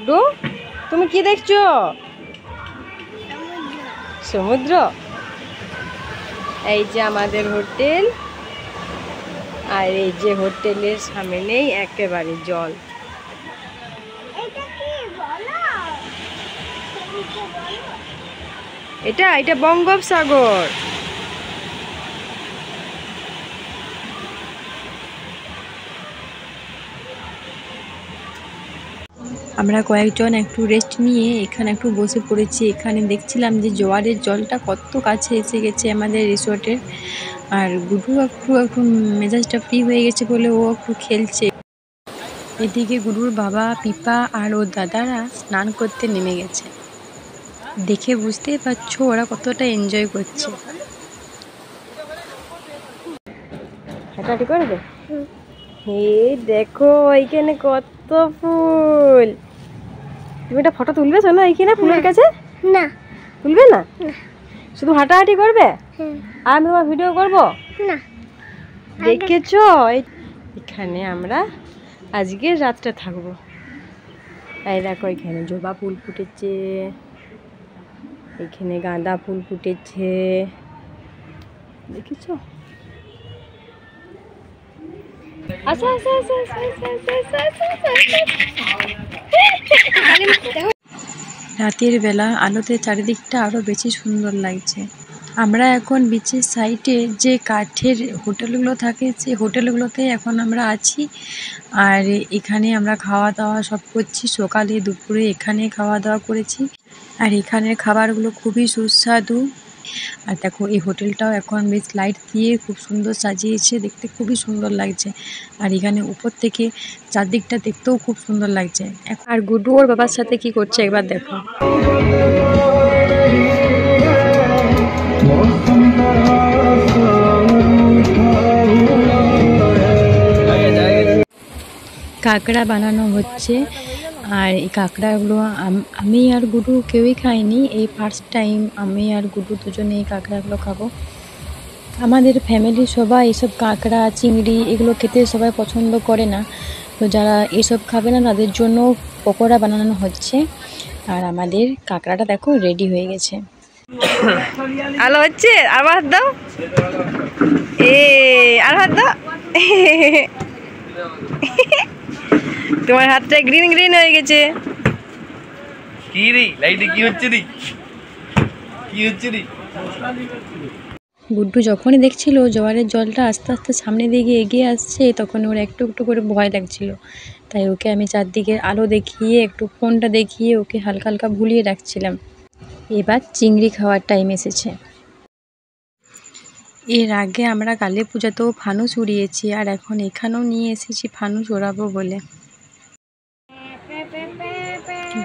গুড্ডু তুমি কি দেখছো? সমুদ্র। এই যে আমাদের হোটেল, আর এই যে হোটেলের সামনেই একেবারে জল। এটা বঙ্গোপসাগর। আমরা কয়েকজন একটু রেস্ট নিয়ে এখানে একটু বসে পড়েছি। এখানে দেখছিলাম যে জোয়ারের জলটা কত কাছে এসে গেছে আমাদের রিসোর্টের। আর গুডু একটু মেজাজটা ফ্রি হয়ে গেছে বলে ও একটু খেলছে। এদিকে গুডুর বাবা, পিপা আর ওর দাদারা স্নান করতে নেমে গেছে। দেখে বুঝতেই পারছো ওরা কতটা এনজয় করছে। হাঁটাহাঁটি করবে? এই দেখো এইখানে কত ফুল। তুমি একটা ফটো তুলবে শোনো এইখানে ফুলের কাছে? না, তুলবে না, শুধু হাঁটাহাঁটি করবে। আর আমি তোমার ভিডিও করবো না। দেখেছো? এখানে আমরা আজকে রাতটা থাকবো। এই দেখো এখানে জবা ফুল ফুটেছে, এখানে গাঁদা ফুল ফুটেছে, দেখেছো? আচ্ছা আচ্ছা আচ্ছা রাতের বেলা আলোতে চারিদিকটা আরো বেশি সুন্দর লাগছে। আমরা এখন বিচের সাইডে যে কাঠের হোটেলগুলো থাকে সেই হোটেলগুলোতে এখন আমরা আছি। আর এখানে আমরা খাওয়া দাওয়া সব করছি। সকালে দুপুরে এখানে খাওয়া দাওয়া করেছি। আর এখানের খাবারগুলো খুবই সুস্বাদু। আর দেখো এই হোটেলটাও এখন বেশ লাইট দিয়ে খুব সুন্দর সাজিয়েছে, দেখতে খুবই সুন্দর লাগছে। আর এখানে উপর থেকে চারদিকটা দেখতেও খুব সুন্দর লাগছে। আর গুড্ডু ওর বাবার সাথে কি করছে একবার দেখো। কাঁকড়া বানানো হচ্ছে। আর এই কাঁকড়াগুলো আমি আর গুডু কেউই খাইনি, এই ফার্স্ট টাইম আমি আর গুডু দুজনে এই কাঁকড়াগুলো খাবো। আমাদের ফ্যামিলি সবাই এসব কাঁকড়া, চিংড়ি এগুলো খেতে সবাই পছন্দ করে না। তো যারা এসব খাবে না তাদের জন্য পকোড়া বানানো হচ্ছে। আর আমাদের কাঁকড়াটা দেখো রেডি হয়ে গেছে। আলো হচ্ছে, আর হাত দাও, আর হাত দাও। তোমার হাতটা গ্রিন গ্রিন হয়ে গেছে। কি রে লাইটে কি হচ্ছে রে? কি হচ্ছে রে? গুড্ডু যখনই দেখছিল জোয়ারের জলটা আস্তে আস্তে সামনে দিকে এগিয়ে আসছে, তখন ওর একটু একটু করে ভয় লাগছিল। তাই ওকে আমি চারদিকে আলো দেখিয়ে একটু ফোনটা দেখিয়ে ওকে হালকা হালকা ভুলিয়ে রাখছিলাম। এবার চিংড়ি খাওয়ার টাইম এসেছে। এর আগে আমরা কালী পূজাতেও ফানুস উড়িয়েছি, আর এখন এখানেও নিয়ে এসেছি ফানুস ওড়াবো বলে।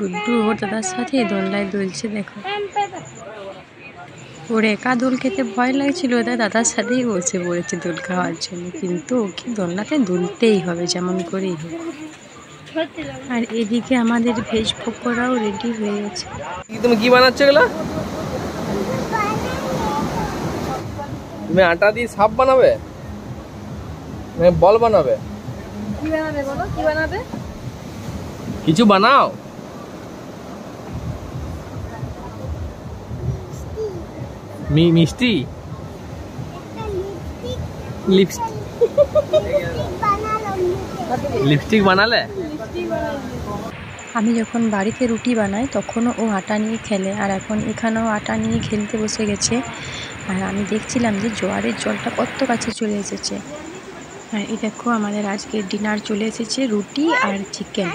গুড্ডু ওর দাদার সাথে দোলনায় দুলছে দেখো। ওর একা দোল খেতে ভয় লাগছিল, তাই দাদার সাথেই বসে পড়েছে দোল খাওয়ার জন্য। কিন্তু ওকে দোলনাতে দুলতেই হবে যেমন করেই হোক। আর এদিকে আমাদের ভেজ পকোড়াও রেডি হয়ে গেছে। তুমি কি বানাচ্ছ এগুলো? তুমি আটা দিয়ে সাপ বানাবে, বল বানাবে? কি বানাবে বলো, কি বানাবে? কিছু বানাও। মিষ্টি লিপস্টিক বানালে? আমি যখন বাড়িতে রুটি বানাই তখনও ও আটা নিয়ে খেলে, আর এখন এখানেও আটা নিয়ে খেলতে বসে গেছে। আর আমি দেখছিলাম যে জোয়ারের জলটা কত কাছে চলে এসেছে। আর এই দেখো আমাদের আজকে ডিনার চলে এসেছে, রুটি আর চিকেন।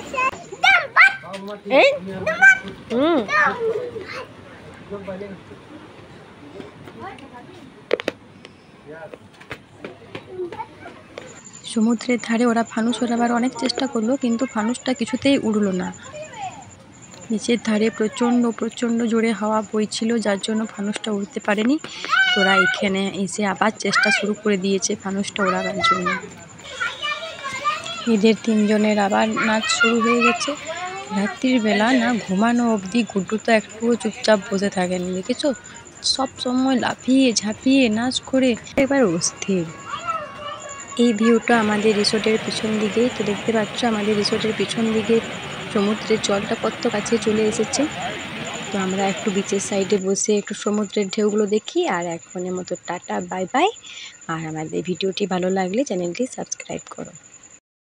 সমুদ্রের ধারে ওরা ফানুস ওড়াবার অনেক চেষ্টা করলো, কিন্তু ফানুসটা কিছুতেই উড়লো না। নিচের ধারে প্রচণ্ড জোরে হাওয়া বইছিল, যার জন্য ফানুসটা উড়তে পারেনি। তোরা এখানে এসে আবার চেষ্টা শুরু করে দিয়েছে ফানুসটা ওড়াবার জন্য। এদের তিনজনের আবার নাচ শুরু হয়ে গেছে। রাত্রির বেলা না ঘুমানো অবধি গুড্ডু তো একটুও চুপচাপ বসে থাকেনি, দেখেছো? সব সময় লাফিয়ে ঝাঁপিয়ে নাচ করে এবার অস্থির। এই ভিউটা আমাদের রিসোর্টের পিছন দিকেই তো দেখতে পাচ্ছ। আমাদের রিসোর্টের পিছন দিকে সমুদ্রের জলটা কত কাছে চলে এসেছে। তো আমরা একটু বিচের সাইডে বসে একটু সমুদ্রের ঢেউগুলো দেখি। আর এখনের মতো টাটা, বাই বাই। আর আমাদের ভিডিওটি ভালো লাগলে চ্যানেলটি সাবস্ক্রাইব করো।